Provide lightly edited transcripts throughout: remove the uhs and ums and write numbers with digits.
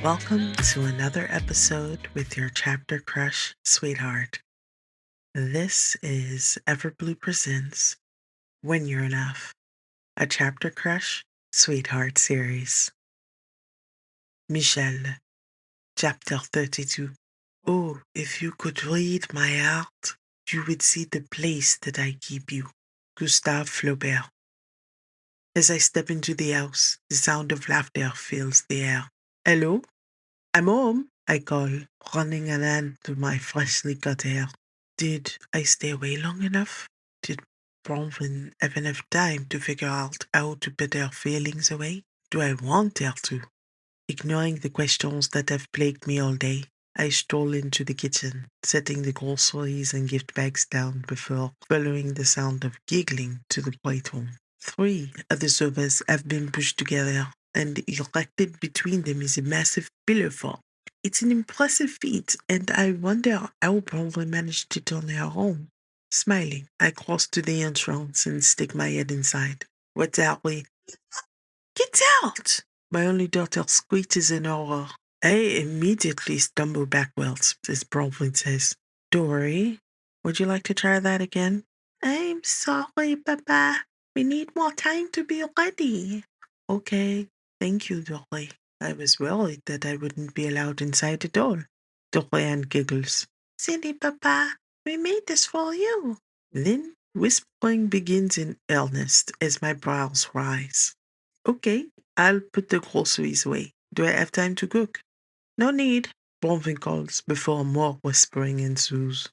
Welcome to another episode with your chapter crush, sweetheart. This is Everblue Presents When You're Enough, a chapter crush, sweetheart series. Michel, chapter 32. Oh, if you could read my heart, you would see the place that I keep you. Gustave Flaubert. As I step into the house, the sound of laughter fills the air. Hello? I'm home, I call, running an hand through my freshly cut hair. Did I stay away long enough? Did Bronwyn have enough time to figure out how to put her feelings away? Do I want her to? Ignoring the questions that have plagued me all day, I stroll into the kitchen, setting the groceries and gift bags down before following the sound of giggling to the playroom. 3 of the sofas have been pushed together, and erected between them is a massive pillow fort. It's an impressive feat, and I wonder how Bronwyn managed it on her own. Smiling, I cross to the entrance and stick my head inside. What are we? Get out! My only daughter squeaks in horror. I immediately stumble backwards as Bronwyn says, Dory, would you like to try that again? I'm sorry, Papa. We need more time to be ready. Okay, thank you, Dory. I was worried that I wouldn't be allowed inside at all. Doriane giggles. Silly Papa, we made this for you. Then whispering begins in earnest as my brows rise. Okay, I'll put the groceries away. Do I have time to cook? No need, Bronwyn calls before more whispering ensues.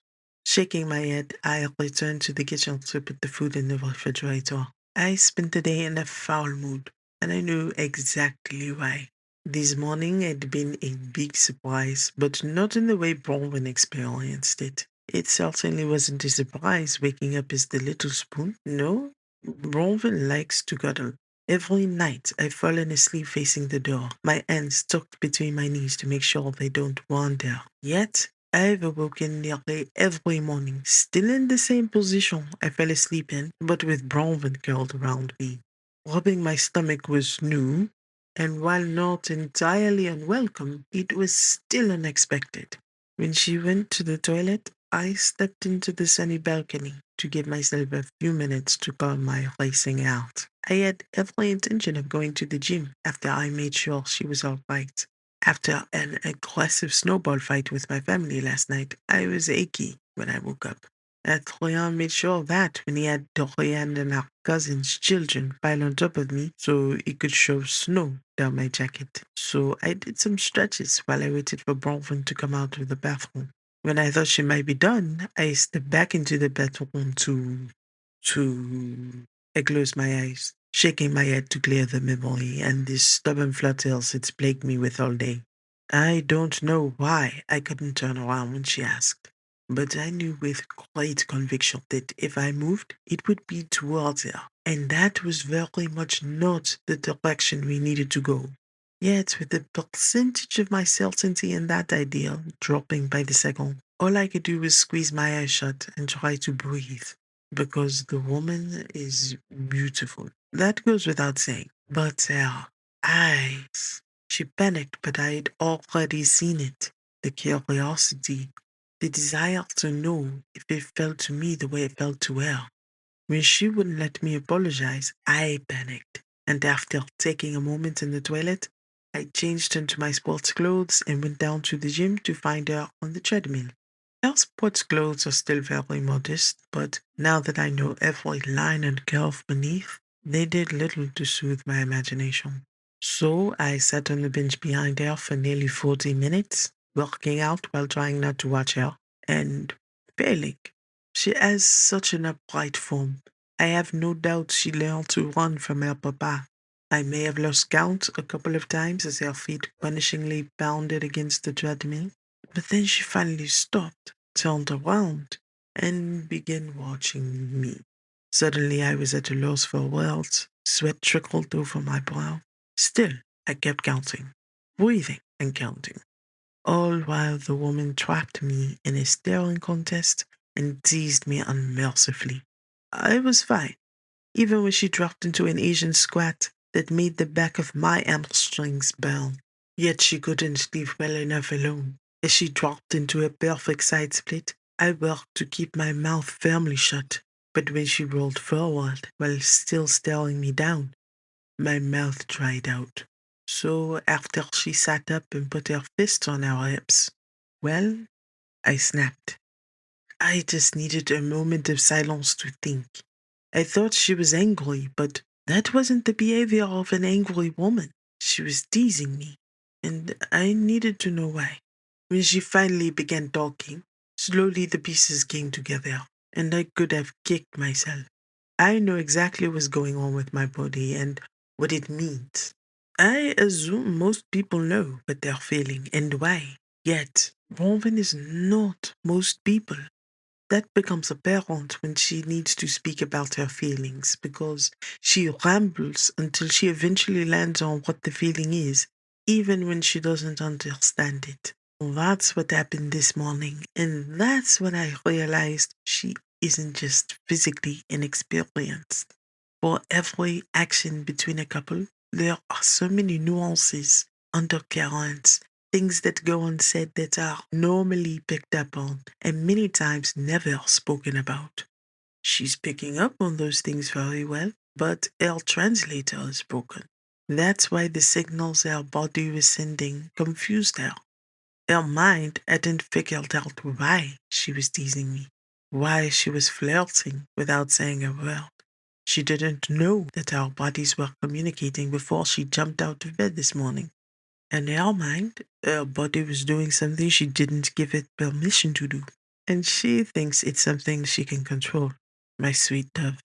Shaking my head, I return to the kitchen to put the food in the refrigerator. I spent the day in a foul mood, and I knew exactly why. This morning had been a big surprise, but not in the way Bronwyn experienced it. It certainly wasn't a surprise waking up as the little spoon. No, Bronwyn likes to cuddle. Every night I've fallen asleep facing the door, my hands tucked between my knees to make sure they don't wander. Yet, I've awoken nearly every morning, still in the same position I fell asleep in, but with Bronwyn curled around me. Rubbing my stomach was new, and while not entirely unwelcome, it was still unexpected. When she went to the toilet, I stepped into the sunny balcony to give myself a few minutes to calm my racing heart. I had every intention of going to the gym after I made sure she was all right. After an aggressive snowball fight with my family last night, I was achy when I woke up. Dorian made sure of that when he had Doriane and our cousin's children pile on top of me so he could shove snow down my jacket. So I did some stretches while I waited for Bronwyn to come out of the bathroom. When I thought she might be done, I stepped back into the bedroom to I closed my eyes, shaking my head to clear the memory and the stubborn flutters it's plagued me with all day. I don't know why I couldn't turn around when she asked, but I knew with great conviction that if I moved, it would be towards her, and that was very much not the direction we needed to go. Yet, with the percentage of my certainty in that idea dropping by the second, all I could do was squeeze my eyes shut and try to breathe. Because the woman is beautiful. That goes without saying. But her eyes. She panicked, but I'd already seen it. The curiosity, the desire to know if it felt to me the way it felt to her. When she wouldn't let me apologize, I panicked. And after taking a moment in the toilet, I changed into my sports clothes and went down to the gym to find her on the treadmill. Her sports clothes are still very modest, but now that I know every line and curve beneath, they did little to soothe my imagination. So I sat on the bench behind her for nearly 40 minutes, working out while trying not to watch her, and failing. She has such an upright form. I have no doubt she learned to run from her papa. I may have lost count a couple of times as her feet punishingly pounded against the treadmill, but then she finally stopped, turned around, and began watching me. Suddenly I was at a loss for words. Sweat trickled over my brow. Still, I kept counting, breathing and counting, all while the woman trapped me in a staring contest and teased me unmercifully. I was fine, even when she dropped into an Asian squat that made the back of my hamstrings burn. Yet she couldn't leave well enough alone. As she dropped into a perfect side split, I worked to keep my mouth firmly shut. But when she rolled forward while still staring me down, my mouth dried out. So after she sat up and put her fist on our hips, well, I snapped. I just needed a moment of silence to think. I thought she was angry, but that wasn't the behavior of an angry woman. She was teasing me, and I needed to know why. When she finally began talking, slowly the pieces came together, and I could have kicked myself. I know exactly what's going on with my body and what it means. I assume most people know what they're feeling and why. Yet, Bronwyn is not most people. That becomes apparent when she needs to speak about her feelings because she rambles until she eventually lands on what the feeling is, even when she doesn't understand it. That's what happened this morning, and that's when I realized she isn't just physically inexperienced. For every action between a couple, there are so many nuances, undercurrents, things that go unsaid that are normally picked up on and many times never spoken about. She's picking up on those things very well, but her translator is broken. That's why the signals her body was sending confused her. Her mind hadn't figured out why she was teasing me, why she was flirting without saying a word. She didn't know that our bodies were communicating before she jumped out of bed this morning. And in her mind, her body was doing something she didn't give it permission to do. And she thinks it's something she can control. My sweet dove.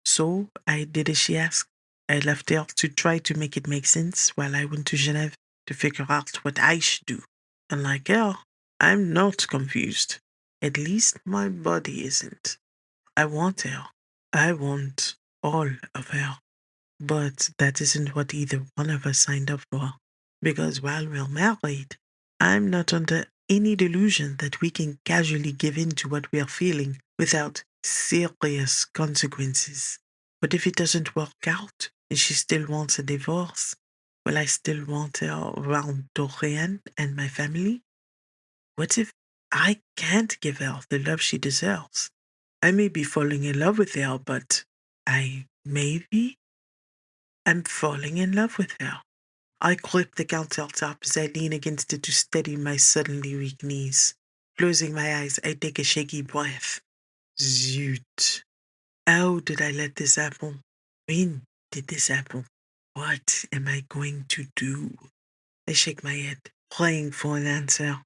So I did as she asked. I left her to try to make it make sense while I went to Geneva to figure out what I should do. Unlike her, I'm not confused. At least my body isn't. I want her. I want all of her. But that isn't what either one of us signed up for. Because while we're married, I'm not under any delusion that we can casually give in to what we are feeling without serious consequences. But if it doesn't work out and she still wants a divorce, will I still want her around Doriane and my family? What if I can't give her the love she deserves? I may be falling in love with her, but I maybe I'm falling in love with her. I grip the countertop as I lean against it to steady my suddenly weak knees. Closing my eyes, I take a shaky breath. Zut. How did I let this happen? When did this happen? What am I going to do? I shake my head, praying for an answer.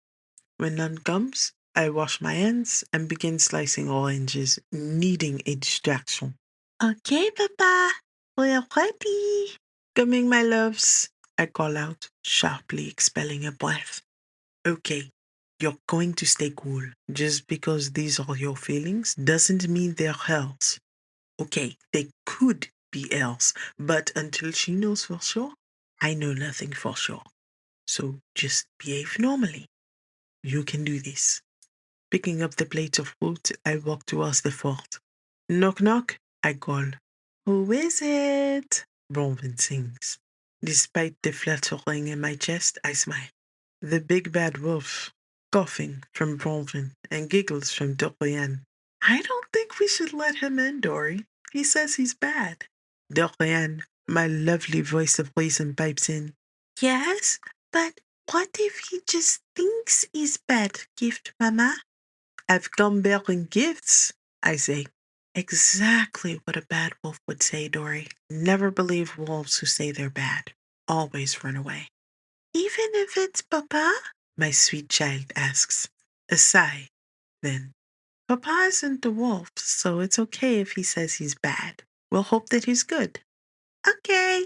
When none comes, I wash my hands and begin slicing oranges, needing a distraction. Okay, Papa, we're ready. Coming, my loves, I call out, sharply expelling a breath. Okay, you're going to stay cool. Just because these are your feelings doesn't mean they're hers. Okay, they could be hers, but until she knows for sure, I know nothing for sure. So just behave normally. You can do this. Picking up the plate of fruit, I walk towards the fort. Knock, knock, I call. Who is it? Bronwyn sings. Despite the fluttering in my chest, I smile. The big bad wolf, coughing from Bronwyn and giggles from Doriane. I don't think we should let him in, Dory. He says he's bad. Doriane, my lovely voice of reason, pipes in. Yes, but what if he just thinks he's bad, gift mama? I've come bearing gifts, I say. Exactly what a bad wolf would say, Dory. Never believe wolves who say they're bad. Always run away. Even if it's Papa? My sweet child asks. A sigh, then. Papa isn't the wolf, so it's okay if he says he's bad. We'll hope that he's good. Okay.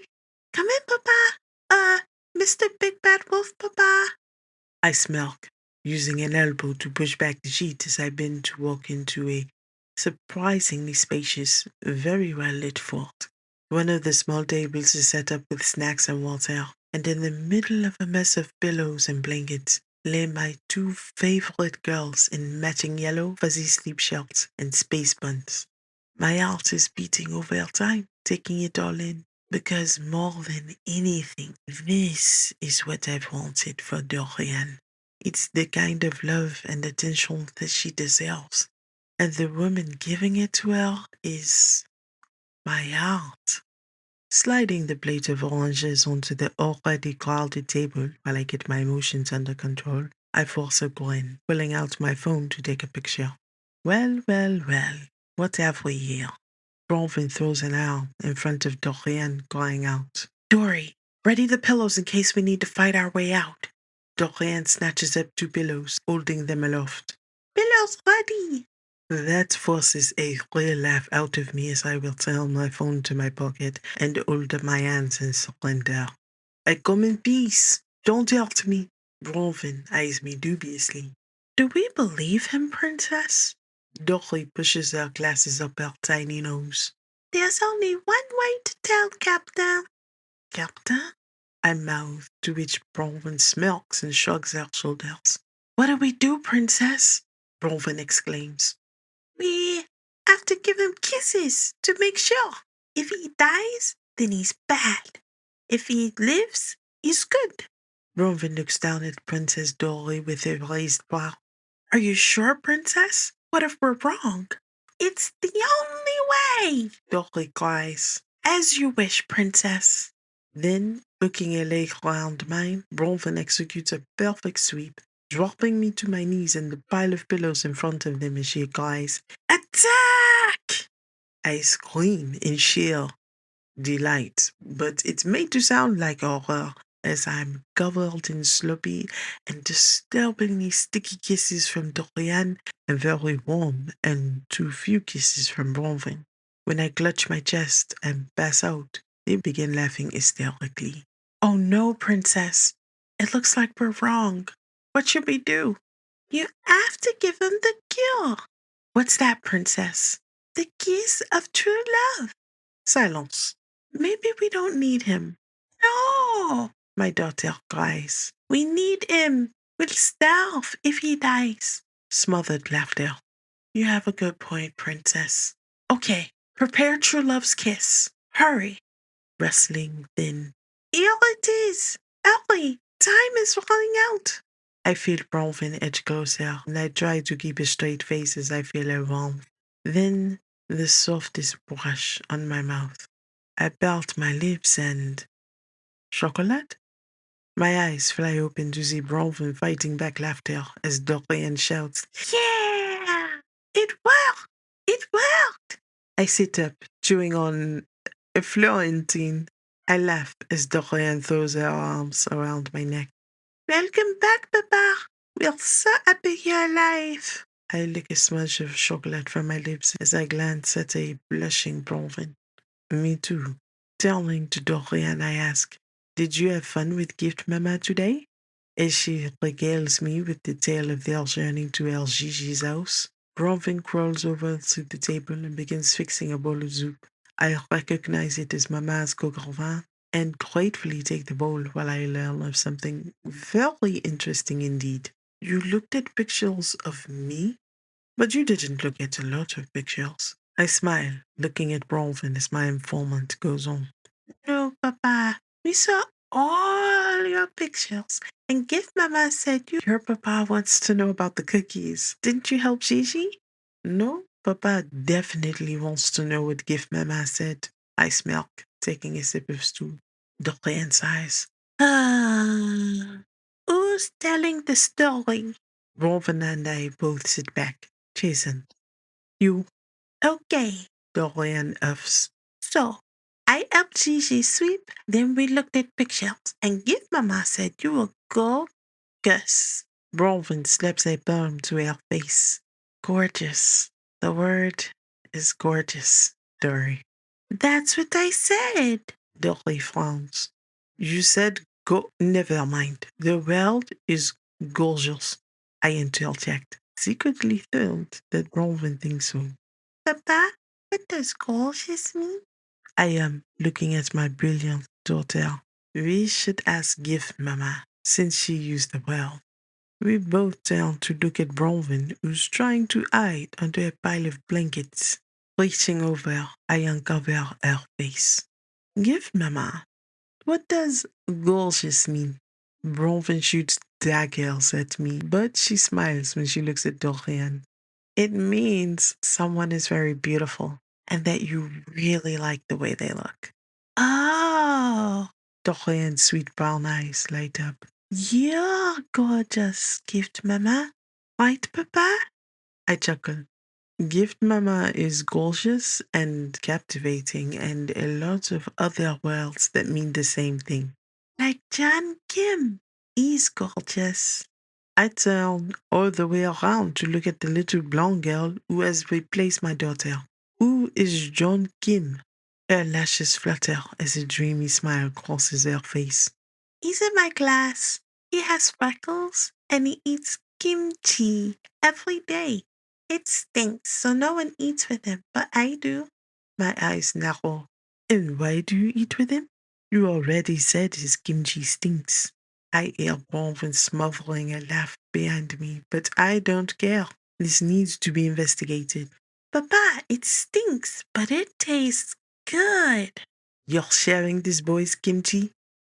Come in, Papa. Mr. Big Bad Wolf, Papa. I smirk, using an elbow to push back the sheet as I bend to walk into a surprisingly spacious, very well lit fort. One of the small tables is set up with snacks and water, and in the middle of a mess of pillows and blankets lay my two favorite girls in matching yellow fuzzy sleep shirts and space buns. My heart is beating over time, taking it all in. Because more than anything, this is what I've wanted for Doriane. It's the kind of love and attention that she deserves. And the woman giving it to her is my heart. Sliding the plate of oranges onto the already crowded table while I get my emotions under control, I force a grin, pulling out my phone to take a picture. Well, well, well, what have we here? Bronwyn throws an arm in front of Doriane, crying out, Dory, ready the pillows in case we need to fight our way out. Doriane snatches up 2 pillows, holding them aloft. Pillows ready! That forces a real laugh out of me as I will turn my phone to my pocket and hold up my hands in surrender. I come in peace. Don't hurt me. Bronwyn eyes me dubiously. Do we believe him, princess? Dorothy pushes her glasses up her tiny nose. There's only one way to tell, Captain. Captain? I mouth, to which Bronwyn smirks and shrugs her shoulders. What do we do, princess? Bronwyn exclaims. We have to give him kisses to make sure. If he dies, then he's bad. If he lives, he's good. Bronwyn looks down at Princess Dory with a raised brow. Are you sure, Princess? What if we're wrong? It's the only way, Dory cries. As you wish, Princess. Then, looking a leg round mine, Bronwyn executes a perfect sweep, dropping me to my knees and the pile of pillows in front of them as she cries, Attack! I scream in sheer delight, but it's made to sound like horror as I'm covered in sloppy and disturbingly sticky kisses from Doriane and very warm and too few kisses from Bronwyn. When I clutch my chest and pass out, they begin laughing hysterically. Oh no, princess. It looks like we're wrong. What should we do? You have to give him the cure. What's that, princess? The kiss of true love. Silence. Maybe we don't need him. No, my daughter cries. We need him. We'll starve if he dies. Smothered laughter. You have a good point, princess. Okay, prepare true love's kiss. Hurry. Rustling thin. Here it is. Hurry. Time is running out. I feel Bronwyn edge closer, and I try to keep a straight face as I feel her warmth. Then the softest brush on my mouth. I belt my lips and... Chocolate? My eyes fly open to see Bronwyn fighting back laughter as Dorian shouts, Yeah! It worked! It worked! I sit up, chewing on a Florentine. I laugh as Dorian throws her arms around my neck. Welcome back, Papa. We're so happy you're alive. I lick a smudge of chocolate from my lips as I glance at a blushing Bronwyn. Me too. Turning to Dorian, I ask, Did you have fun with Gift Mama today? As she regales me with the tale of their journey to El Gigi's house, Bronwyn crawls over to the table and begins fixing a bowl of soup. I recognize it as Mama's coq au vin and gratefully take the bowl while I learn of something very interesting indeed. You looked at pictures of me? But you didn't look at a lot of pictures. I smile, looking at Bronwyn as my informant goes on. No, Papa. We saw all your pictures. And Gift Mama said your Papa wants to know about the cookies. Didn't you help Gigi? No, Papa definitely wants to know what Gift Mama said. I smirk, taking a sip of stew. Dorian sighs. Ah, who's telling the story? Bronwyn and I both sit back. Jason. You. Okay, Dorian uffs. So, I helped Gigi sweep, then we looked at pictures, and Gift Mama said you were gorgeous. Bronwyn slaps a palm to her face. Gorgeous. The word is gorgeous, Dory. That's what I said. Dory frowns. You said never mind. The world is gorgeous. I interject, secretly thrilled that Bronwyn thinks so. Papa, what does gorgeous mean? I am looking at my brilliant daughter. We should ask Gift Mama, since she used the word. We both turn to look at Bronwyn, who's trying to hide under a pile of blankets. Reaching over, I uncover her face. Gift Mama. What does gorgeous mean? Bronwyn shoots daggers at me, but she smiles when she looks at Doriane. It means someone is very beautiful and that you really like the way they look. Oh, Doriane's sweet brown eyes light up. You're gorgeous, Gift Mama. Right, Papa? I chuckle. Gift Mama is gorgeous and captivating and a lot of other words that mean the same thing. Like John Kim. He's gorgeous. I turn all the way around to look at the little blonde girl who has replaced my daughter. Who is John Kim? Her lashes flutter as a dreamy smile crosses her face. He's in my class. He has freckles and he eats kimchi every day. It stinks, so no one eats with him, but I do. My eyes narrow. And why do you eat with him? You already said his kimchi stinks. I hear Bronwyn smothering a laugh behind me, but I don't care. This needs to be investigated. Papa, it stinks, but it tastes good. You're sharing this boy's kimchi?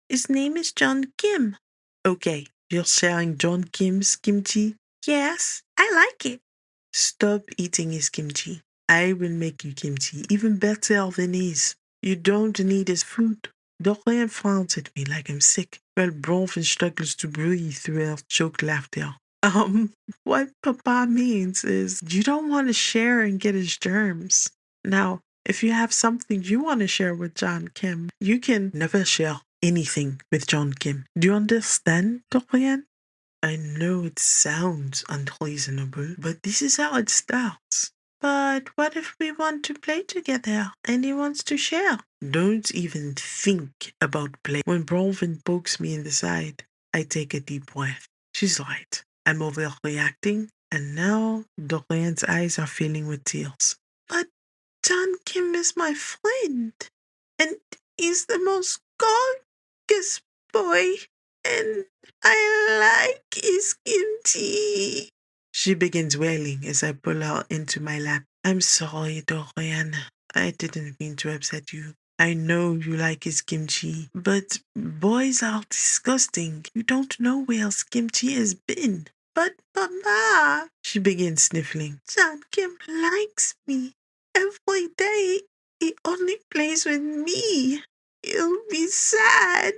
His name is John Kim. Okay, you're sharing John Kim's kimchi? Yes, I like it. Stop eating his kimchi. I will make you kimchi, even better than his. You don't need his food. Dorian frowns at me like I'm sick, while Bronwyn struggles to breathe through her choked laughter. What Papa means is you don't want to share and get his germs. Now, if you have something you want to share with John Kim, you can never share anything with John Kim. Do you understand, Dorian? I know it sounds unreasonable, but this is how it starts. But what if we want to play together and he wants to share? Don't even think about play. When Bronwyn pokes me in the side, I take a deep breath. She's right. I'm overreacting, and now Dorian's eyes are filling with tears. But John Kim is my friend, and he's the most gorgeous boy, and I like his kimchi. She begins wailing as I pull her into my lap. I'm sorry, Dorian. I didn't mean to upset you. I know you like his kimchi, but boys are disgusting. You don't know where his kimchi has been. But Mama, she begins sniffling. John Kim likes me. Every day he only plays with me. He'll be sad.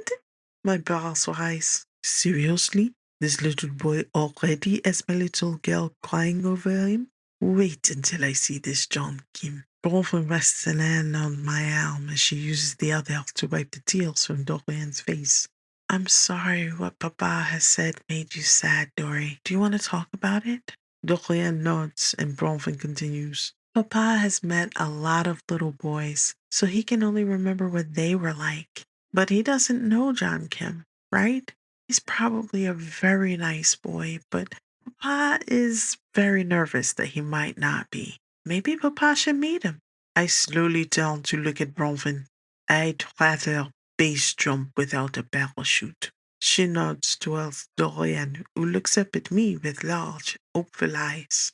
My brows rise. Seriously? This little boy already has my little girl crying over him? Wait until I see this John Kim. Bronwyn rests an hand on my arm as she uses the other to wipe the tears from Dorian's face. I'm sorry what Papa has said made you sad, Dory. Do you want to talk about it? Dorian nods and Bronwyn continues. Papa has met a lot of little boys, so he can only remember what they were like. But he doesn't know John Kim, right? He's probably a very nice boy, but Papa is very nervous that he might not be. Maybe Papa should meet him. I slowly turn to look at Bronwyn. I'd rather base jump without a parachute. She nods towards Dorian, who looks up at me with large, hopeful eyes.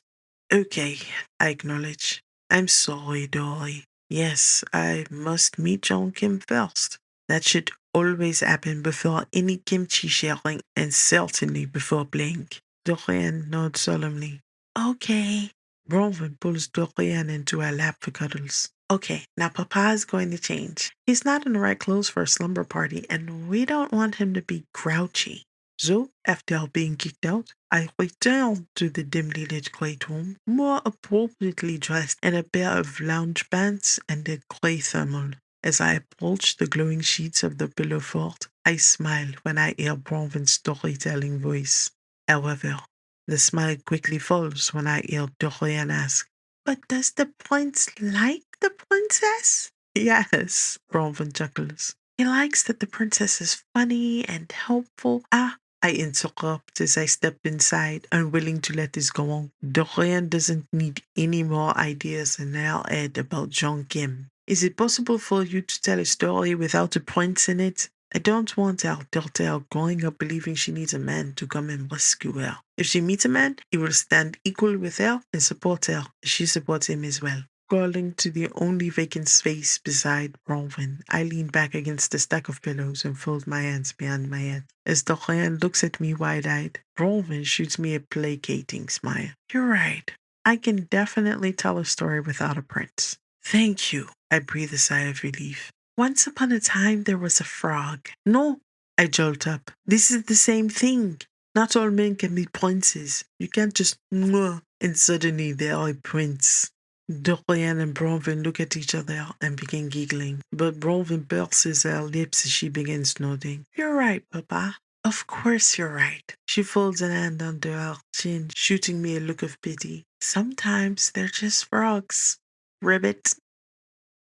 Okay, I acknowledge. I'm sorry, Dory. Yes, I must meet John Kim first. That should always happen before any kimchi sharing and certainly before playing. Dorian nods solemnly. Okay. Bronwyn pulls Dorian into her lap for cuddles. Okay, now Papa is going to change. He's not in the right clothes for a slumber party, and we don't want him to be grouchy. So, after being kicked out, I returned to the dimly lit great room, more appropriately dressed in a pair of lounge pants and a grey thermal. As I approach the glowing sheets of the pillow fort, I smile when I hear Bronwyn's storytelling voice. However, the smile quickly falls when I hear Dorian ask, But does the prince like the princess? Yes, Bronwyn chuckles. He likes that the princess is funny and helpful. I interrupt as I step inside, unwilling to let this go on. Dorian doesn't need any more ideas in her head about John Kim. Is it possible for you to tell a story without a prince in it? I don't want our daughter growing up believing she needs a man to come and rescue her. If she meets a man, he will stand equal with her and support her as she supports him as well. Crawling to the only vacant space beside Bronwyn, I lean back against the stack of pillows and fold my hands behind my head. As Doriane looks at me wide-eyed, Bronwyn shoots me a placating smile. You're right. I can definitely tell a story without a prince. Thank you. I breathe a sigh of relief. Once upon a time, there was a frog. No, I jolt up. This is the same thing. Not all men can be princes. You can't just mwah, and suddenly they are a prince. Dorian and Bronwyn look at each other and begin giggling, but Bronwyn purses her lips as she begins nodding. You're right, Papa. Of course you're right. She folds an hand under her chin, shooting me a look of pity. Sometimes they're just frogs. Ribbit.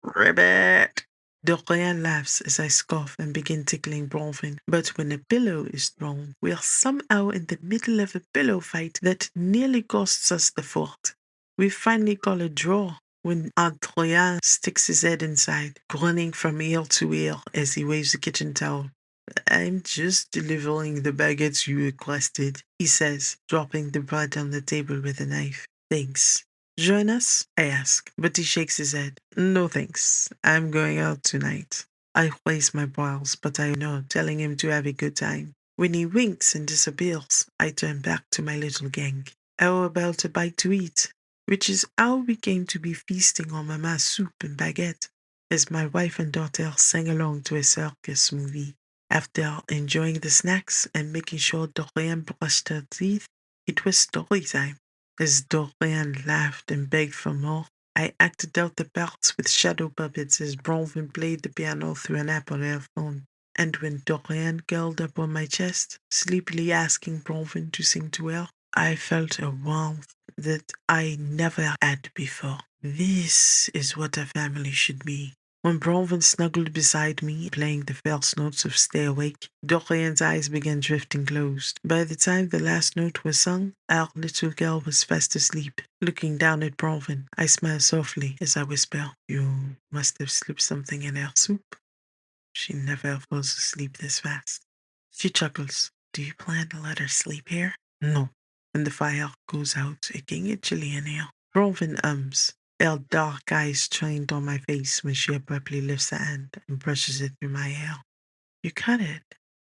Ribbit. Dorian laughs as I scoff and begin tickling Bronwyn. But when a pillow is thrown, we are somehow in the middle of a pillow fight that nearly costs us the fort. We finally call a draw when Dorian sticks his head inside, grinning from ear to ear as he waves a kitchen towel. I'm just delivering the baguettes you requested, he says, dropping the bread on the table with a knife. Thanks. Join us? I ask, but he shakes his head. No thanks. I'm going out tonight. I raise my brows, but I know, telling him to have a good time. When he winks and disappears, I turn back to my little gang. How about a bite to eat? Which is how we came to be feasting on Mama's soup and baguette, as my wife and daughter sang along to a circus movie. After enjoying the snacks and making sure Dorian brushed her teeth, it was story time. As Dorian laughed and begged for more, I acted out the parts with shadow puppets as Bronwyn played the piano through an Apple earphone. And when Dorian curled up on my chest, sleepily asking Bronwyn to sing to her, I felt a warmth that I never had before. This is what a family should be. When Bronwyn snuggled beside me, playing the first notes of Stay Awake, Dorian's eyes began drifting closed. By the time the last note was sung, our little girl was fast asleep. Looking down at Bronwyn, I smile softly as I whisper, You must have slipped something in her soup. She never falls asleep this fast. She chuckles. Do you plan to let her sleep here? No. When the fire goes out, it can get chilly in here. Bronwyn ums. Her dark eyes trained on my face when she abruptly lifts a hand and brushes it through my hair. You cut it.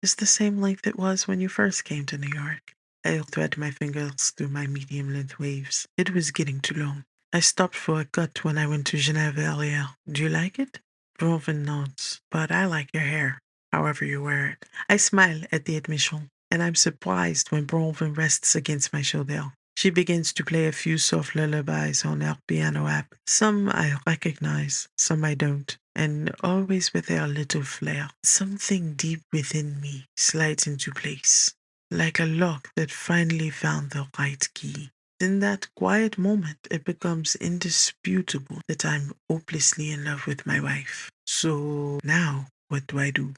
It's the same length it was when you first came to New York. I thread my fingers through my medium-length waves. It was getting too long. I stopped for a cut when I went to Geneva earlier. Do you like it? Bronwyn nods. But I like your hair, however you wear it. I smile at the admission, and I'm surprised when Bronwyn rests against my shoulder. She begins to play a few soft lullabies on her piano app. Some I recognize, some I don't, and always with her little flair. Something deep within me slides into place, like a lock that finally found the right key. In that quiet moment, it becomes indisputable that I'm hopelessly in love with my wife. So now, what do I do?